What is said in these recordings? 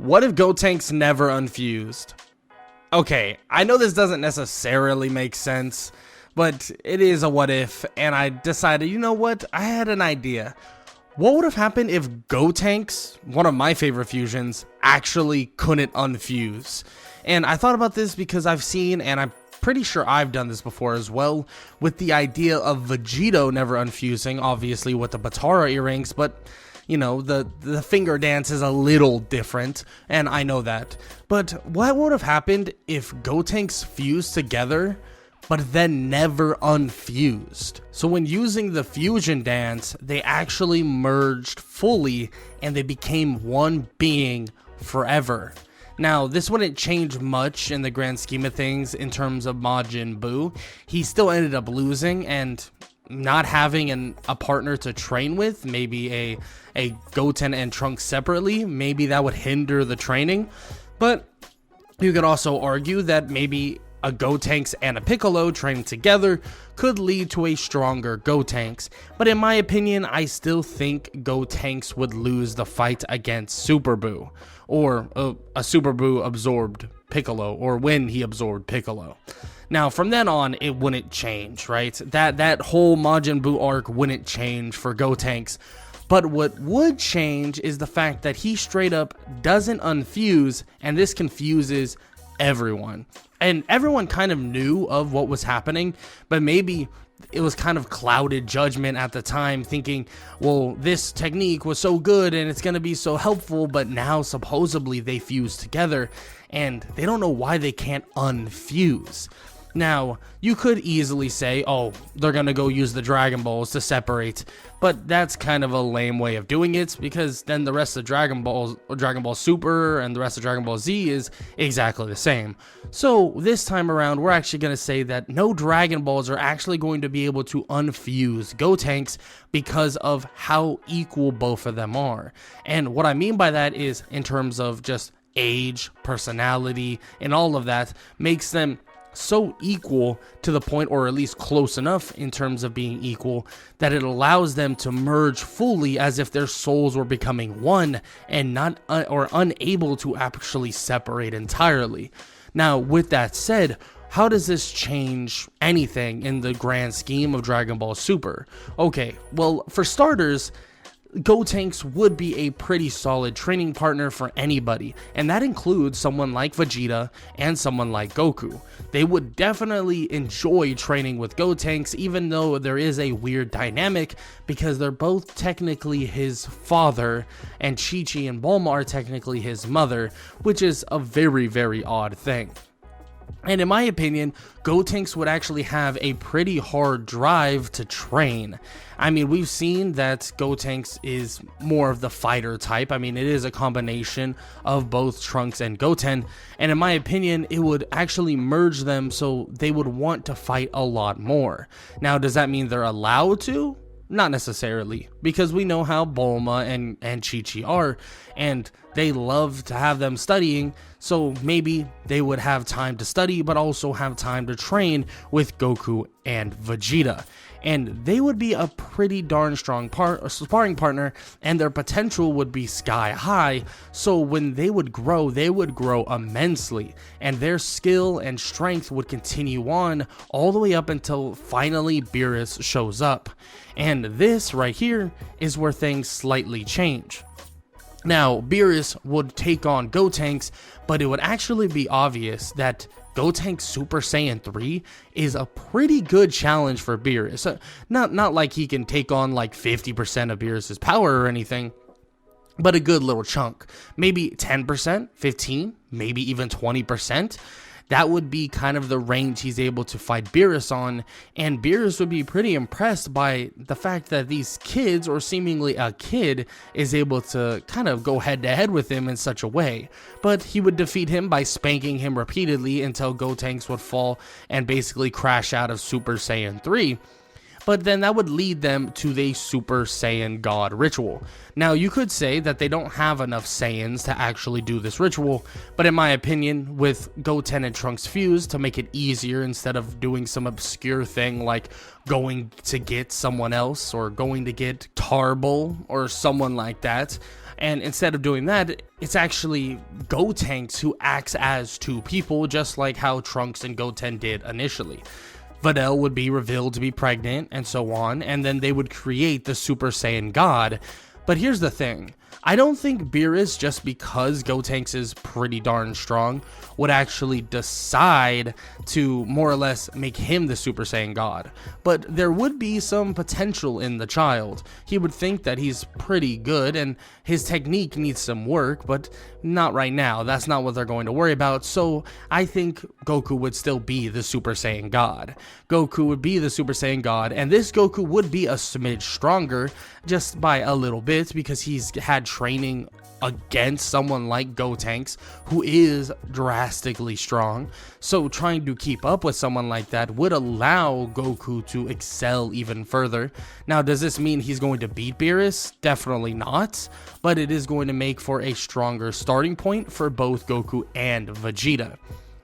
What if Gotenks never unfused? Okay, I know this doesn't necessarily make sense, but it is a what if, and I decided, you know what, I had an idea. What would have happened if Gotenks, one of my favorite fusions, actually couldn't unfuse? And I thought about this because I've seen, and I'm pretty sure I've done this before as well, with the idea of Vegito never unfusing, obviously with the Batara earrings, but you know, the finger dance is a little different, and I know that. But what would have happened if Gotenks fused together, but then never unfused? So when using the fusion dance, they actually merged fully, and they became one being forever. Now, this wouldn't change much in the grand scheme of things in terms of Majin Buu. He still ended up losing, and not having a partner to train with, maybe a Goten and Trunks separately, maybe that would hinder the training. But you could also argue that maybe a Gotenks and a Piccolo training together could lead to a stronger Gotenks. But in my opinion, I still think Gotenks would lose the fight against Super Buu, or a Super Buu absorbed Piccolo, or when he absorbed Piccolo. Now, from then on, it wouldn't change, right? That whole Majin Buu arc wouldn't change for Gotenks. But what would change is the fact that he straight up doesn't unfuse, and this confuses everyone. And everyone kind of knew of what was happening, but maybe it was kind of clouded judgment at the time, thinking, well, this technique was so good and it's going to be so helpful, but now supposedly they fuse together, and they don't know why they can't unfuse. Now, you could easily say, oh, they're going to go use the Dragon Balls to separate, but that's kind of a lame way of doing it, because then the rest of Dragon Ball Super and the rest of Dragon Ball Z is exactly the same. So this time around, we're actually going to say that no Dragon Balls are actually going to be able to unfuse Gotenks because of how equal both of them are. And what I mean by that is in terms of just age, personality, and all of that makes them so equal to the point, or at least close enough in terms of being equal, that it allows them to merge fully as if their souls were becoming one and not or unable to actually separate entirely. Now, with that said, how does this change anything in the grand scheme of Dragon Ball Super? Okay, well, for starters, Gotenks would be a pretty solid training partner for anybody, and that includes someone like Vegeta and someone like Goku. They would definitely enjoy training with Gotenks, even though there is a weird dynamic because they're both technically his father, and Chi-Chi and Bulma are technically his mother, which is a very, very odd thing. And in my opinion, Gotenks would actually have a pretty hard drive to train. I mean, we've seen that Gotenks is more of the fighter type. I mean, it is a combination of both Trunks and Goten. And in my opinion, it would actually merge them so they would want to fight a lot more. Now, does that mean they're allowed to? Not necessarily, because we know how Bulma and Chi-Chi are, and they love to have them studying, so maybe they would have time to study, but also have time to train with Goku and Vegeta. And they would be a pretty darn strong sparring partner, and their potential would be sky high, so when they would grow immensely, and their skill and strength would continue on all the way up until finally Beerus shows up. And this right here is where things slightly change. Now, Beerus would take on Gotenks, but it would actually be obvious that Gotenks Super Saiyan 3 is a pretty good challenge for Beerus. Not like he can take on like 50% of Beerus's power or anything, but a good little chunk. Maybe 10%, 15%, maybe even 20%. That would be kind of the range he's able to fight Beerus on, and Beerus would be pretty impressed by the fact that these kids, or seemingly a kid, is able to kind of go head to head with him in such a way. But he would defeat him by spanking him repeatedly until Gotenks would fall and basically crash out of Super Saiyan 3. But then that would lead them to the Super Saiyan God ritual. Now, you could say that they don't have enough Saiyans to actually do this ritual, but in my opinion, with Goten and Trunks fused, to make it easier instead of doing some obscure thing like going to get someone else or going to get Tarble or someone like that, And instead of doing that, it's actually Gotenks who acts as two people, just like how Trunks and Goten did initially. Videl would be revealed to be pregnant and so on, and then they would create the Super Saiyan God. But here's the thing. I don't think Beerus, just because Gotenks is pretty darn strong, would actually decide to more or less make him the Super Saiyan God. But there would be some potential in the child. He would think that he's pretty good and his technique needs some work, but not right now. That's not what they're going to worry about. So I think Goku would still be the Super Saiyan God. Goku would be the Super Saiyan God, and this Goku would be a smidge stronger, just by a little bit, because he's had training against someone like Gotenks, who is drastically strong. So trying to keep up with someone like that would allow Goku to excel even further. Now, does this mean he's going to beat Beerus? Definitely not, but it is going to make for a stronger starting point for both Goku and Vegeta.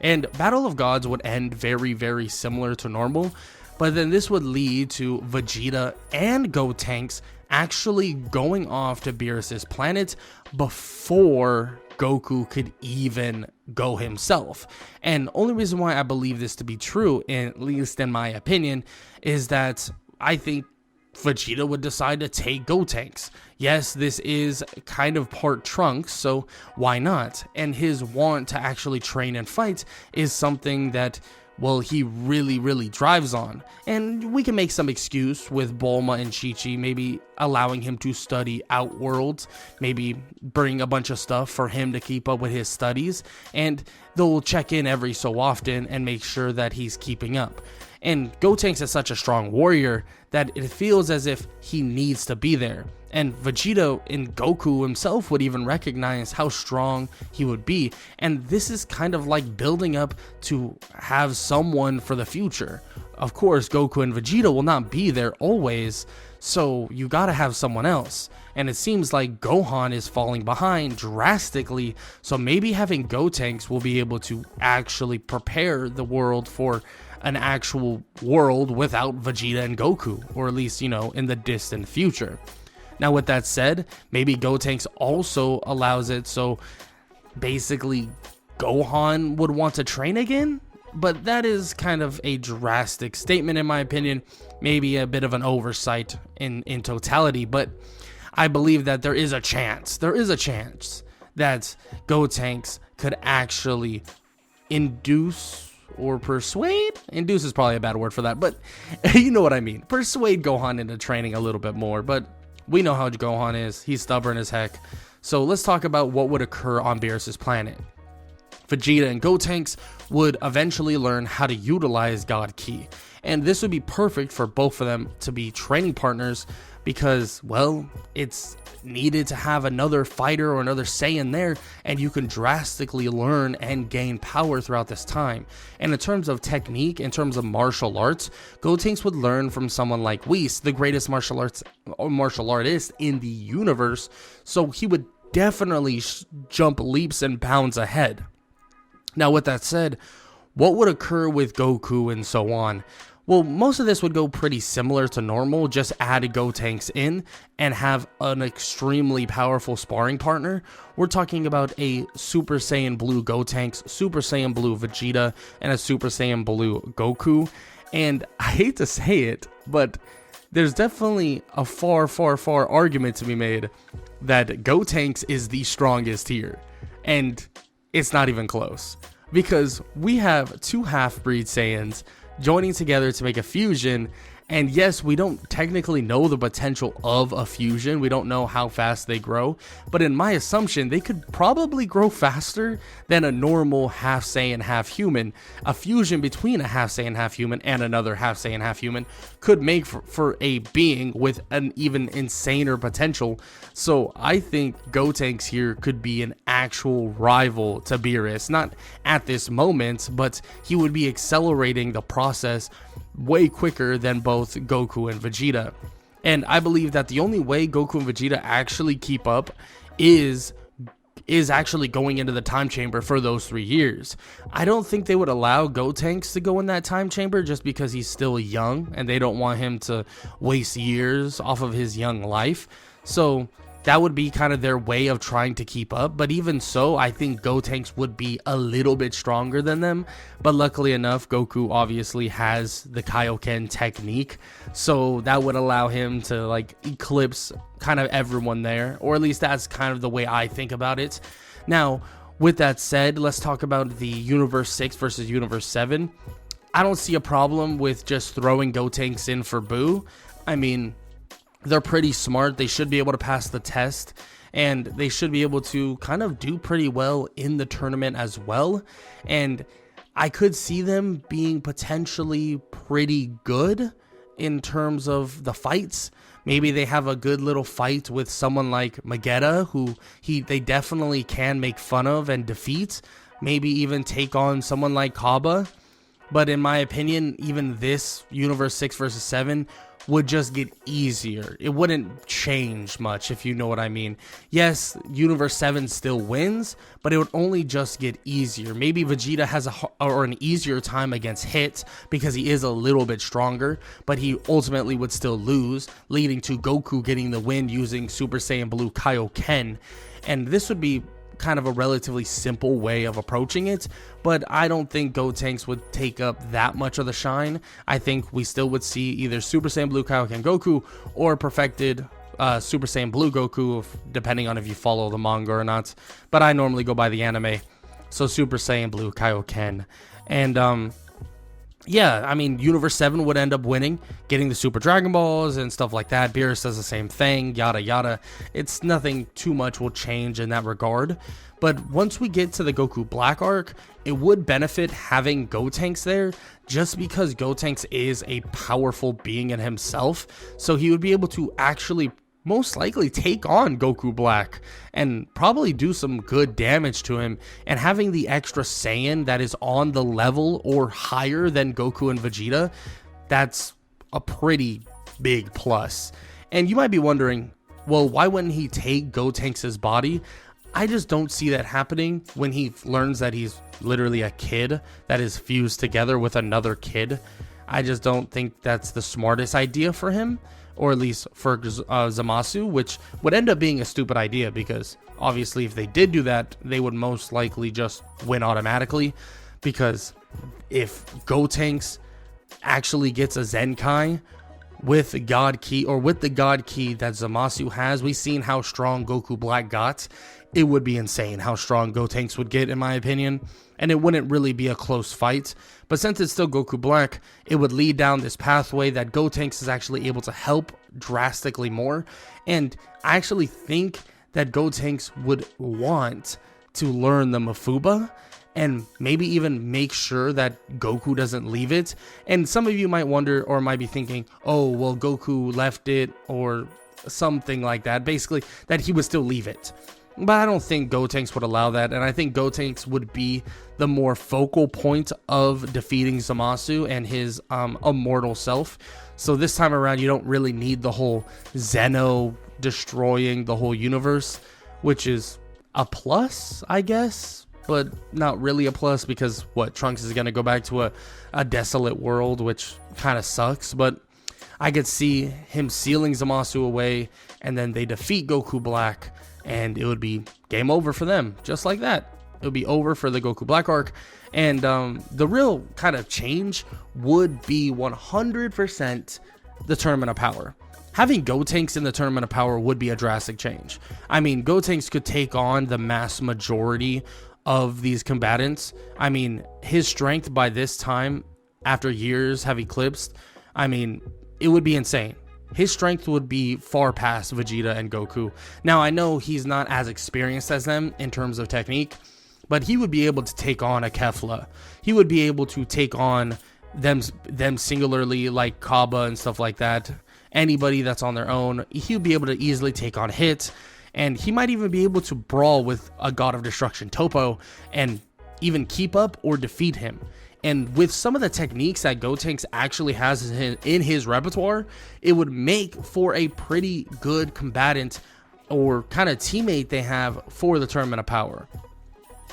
And Battle of Gods would end very, very similar to normal, but then this would lead to Vegeta and Gotenks actually going off to Beerus's planet before Goku could even go himself. And only reason why I believe this to be true, at least in my opinion, is that I think Vegeta would decide to take Gotenks. Yes, this is kind of part Trunks, so why not? And his want to actually train and fight is something that, well, he really drives on. And we can make some excuse with Bulma and Chi-Chi, maybe allowing him to study Outworlds, maybe bring a bunch of stuff for him to keep up with his studies, and they'll check in every so often and make sure that he's keeping up. And Gotenks is such a strong warrior that it feels as if he needs to be there. And Vegeta and Goku himself would even recognize how strong he would be. And this is kind of like building up to have someone for the future. Of course, Goku and Vegeta will not be there always, so you gotta have someone else. And it seems like Gohan is falling behind drastically, so maybe having Gotenks will be able to actually prepare the world for an actual world without Vegeta and Goku, or at least, you know, in the distant future. Now, with that said, maybe Gotenks also allows it so basically Gohan would want to train again, but that is kind of a drastic statement in my opinion, maybe a bit of an oversight in totality, but I believe that there is a chance that Gotenks could actually induce or persuade? Induce is probably a bad word for that, but you know what I mean. Persuade Gohan into training a little bit more, but we know how Gohan is. He's stubborn as heck. So let's talk about what would occur on Beerus' planet. Vegeta and Gotenks would eventually learn how to utilize God Ki, and this would be perfect for both of them to be training partners because, well, it's needed to have another fighter or another Saiyan there, and you can drastically learn and gain power throughout this time. And in terms of technique, in terms of martial arts, Gotenks would learn from someone like Whis, the greatest martial artist in the universe, so he would definitely jump leaps and bounds ahead. Now, with that said, what would occur with Goku and so on? Well, most of this would go pretty similar to normal, just add Gotenks in and have an extremely powerful sparring partner. We're talking about a Super Saiyan Blue Gotenks, Super Saiyan Blue Vegeta, and a Super Saiyan Blue Goku. And I hate to say it, but there's definitely a far argument to be made that Gotenks is the strongest here. And it's not even close, because we have two half-breed Saiyans joining together to make a fusion, and yes, we don't technically know the potential of a fusion. We don't know how fast they grow, but in my assumption, they could probably grow faster than a normal half Saiyan, half human. A fusion between a half Saiyan, half human and another half Saiyan, half human could make for a being with an even insaner potential. So I think Gotenks here could be an actual rival to Beerus, not at this moment, but he would be accelerating the process way quicker than both Goku and Vegeta. And I believe that the only way Goku and Vegeta actually keep up is actually going into the time chamber for those 3 years. I don't think they would allow Gotenks to go in that time chamber just because he's still young and they don't want him to waste years off of his young life. So that would be kind of their way of trying to keep up. But even so, I think Gotenks would be a little bit stronger than them. But luckily enough, Goku obviously has the Kaioken technique, so that would allow him to like eclipse kind of everyone there, or at least that's kind of the way I think about it. Now, with that said, let's talk about the Universe 6 versus Universe 7. I don't see a problem with just throwing Gotenks in for Boo. I mean, they're pretty smart. They should be able to pass the test, and they should be able to kind of do pretty well in the tournament as well. And I could see them being potentially pretty good in terms of the fights. Maybe they have a good little fight with someone like Magetta, who they definitely can make fun of and defeat. Maybe even take on someone like Kaba. But in my opinion, even this Universe 6 versus 7 would just get easier. It wouldn't change much, if you know what I mean. Yes, Universe 7 still wins, but it would only just get easier. Maybe Vegeta has an easier time against Hit because he is a little bit stronger, but he ultimately would still lose, leading to Goku getting the win using Super Saiyan Blue Kaioken. And this would be kind of a relatively simple way of approaching it, but I don't think Gotenks would take up that much of the shine. I think we still would see either Super Saiyan Blue Kaioken Goku or perfected Super Saiyan Blue Goku, depending on if you follow the manga or not, but I normally go by the anime, so Super Saiyan Blue Kaioken. And yeah, I mean, Universe 7 would end up winning, getting the Super Dragon Balls and stuff like that. Beerus does the same thing, yada yada. It's nothing too much will change in that regard. But once we get to the Goku Black arc, it would benefit having Gotenks there, just because Gotenks is a powerful being in himself. So he would be able to actually most likely take on Goku Black and probably do some good damage to him. And having the extra Saiyan that is on the level or higher than Goku and Vegeta, that's a pretty big plus. And you might be wondering, well, why wouldn't he take Gotenks' body? I just don't see that happening when he learns that he's literally a kid that is fused together with another kid. I just don't think that's the smartest idea for him, or at least for Zamasu, which would end up being a stupid idea, because obviously if they did do that, they would most likely just win automatically, because if Gotenks actually gets a Zenkai with the God Key, or with the God Key that Zamasu has, we've seen how strong Goku Black got. It would be insane how strong Gotenks would get, in my opinion, and it wouldn't really be a close fight. But since it's still Goku Black, it would lead down this pathway that Gotenks is actually able to help drastically more. And I actually think that Gotenks would want to learn the Mafuba, and maybe even make sure that Goku doesn't leave it. And some of you might wonder, or might be thinking, oh, well, Goku left it, or something like that. Basically, that he would still leave it. But I don't think Gotenks would allow that, and I think Gotenks would be the more focal point of defeating Zamasu and his immortal self. So this time around, you don't really need the whole Zeno destroying the whole universe, which is a plus, I guess, but not really a plus, because what, Trunks is going to go back to a desolate world, which kind of sucks. But I could see him sealing Zamasu away, and then they defeat Goku Black, and it would be game over for them, just like that. It would be over for the Goku Black arc. And the real kind of change would be 100% the Tournament of Power. Having Gotenks in the Tournament of Power would be a drastic change. I mean, Gotenks could take on the mass majority of these combatants. I mean, his strength by this time, after years have eclipsed, I mean, it would be insane. His strength would be far past Vegeta and Goku. Now, I know he's not as experienced as them in terms of technique, but he would be able to take on a Kefla. He would be able to take on them singularly, like Kaba and stuff like that. Anybody that's on their own, he would be able to easily take on Hit, and he might even be able to brawl with a God of Destruction, Toppo, and even keep up or defeat him. And with some of the techniques that Gotenks actually has in his repertoire, it would make for a pretty good combatant or kind of teammate they have for the Tournament of Power.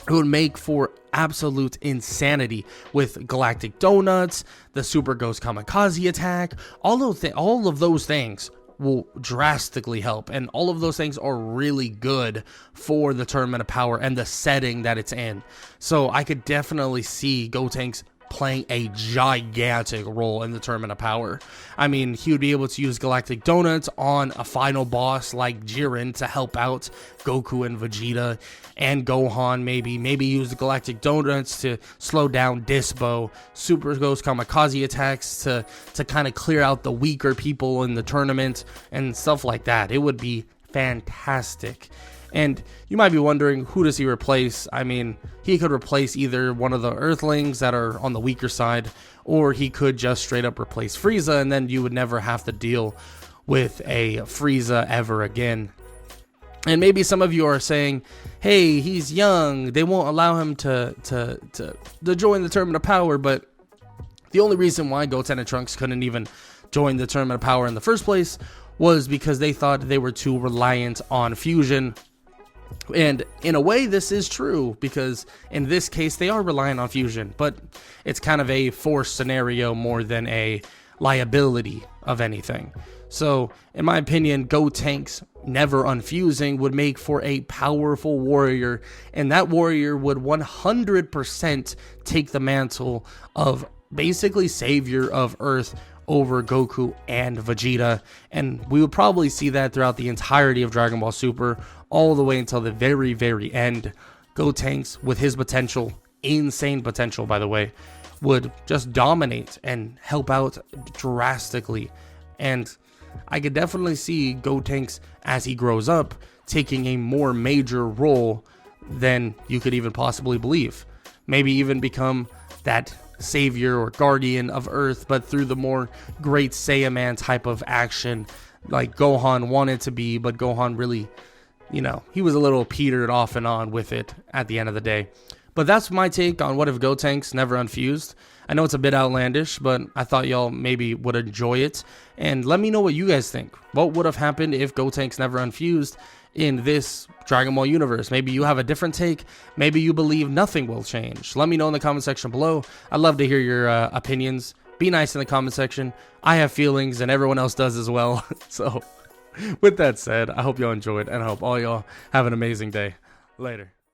It would make for absolute insanity with Galactic Donuts, the Super Ghost Kamikaze attack. All of those things will drastically help. And all of those things are really good for the Tournament of Power and the setting that it's in. So I could definitely see Gotenks playing a gigantic role in the Tournament of Power. I mean, he would be able to use Galactic Donuts on a final boss like Jiren to help out Goku and Vegeta and Gohan. Maybe use the Galactic Donuts to slow down Dispo, Super Ghost Kamikaze attacks to kind of clear out the weaker people in the tournament and stuff like that. It would be fantastic. And you might be wondering, who does he replace? I mean, he could replace either one of the Earthlings that are on the weaker side, or he could just straight up replace Frieza, and then you would never have to deal with a Frieza ever again. And maybe some of you are saying, hey, he's young, they won't allow him to join the Tournament of Power, but the only reason why Goten and Trunks couldn't even join the Tournament of Power in the first place was because they thought they were too reliant on fusion. And in a way, this is true, because in this case, they are relying on fusion, but it's kind of a forced scenario more than a liability of anything. So, in my opinion, Gotenks never unfusing would make for a powerful warrior, and that warrior would 100% take the mantle of basically savior of Earth over Goku and Vegeta, and we would probably see that throughout the entirety of Dragon Ball Super, all the way until the very, very end. Gotenks, with his potential, insane potential by the way, would just dominate and help out drastically. And I could definitely see Gotenks, as he grows up, taking a more major role than you could even possibly believe. Maybe even become that savior or guardian of Earth, but through the more Great Saiyaman type of action, like Gohan wanted to be, but Gohan really, he was a little petered off and on with it at the end of the day. But that's my take on what if Gotenks never unfused. I know it's a bit outlandish, but I thought y'all maybe would enjoy it. And let me know what you guys think. What would have happened if Gotenks never unfused in this Dragon Ball universe? Maybe you have a different take. Maybe you believe nothing will change. Let me know in the comment section below. I'd love to hear your opinions. Be nice in the comment section. I have feelings and everyone else does as well. So with that said, I hope y'all enjoyed, and I hope all y'all have an amazing day. Later.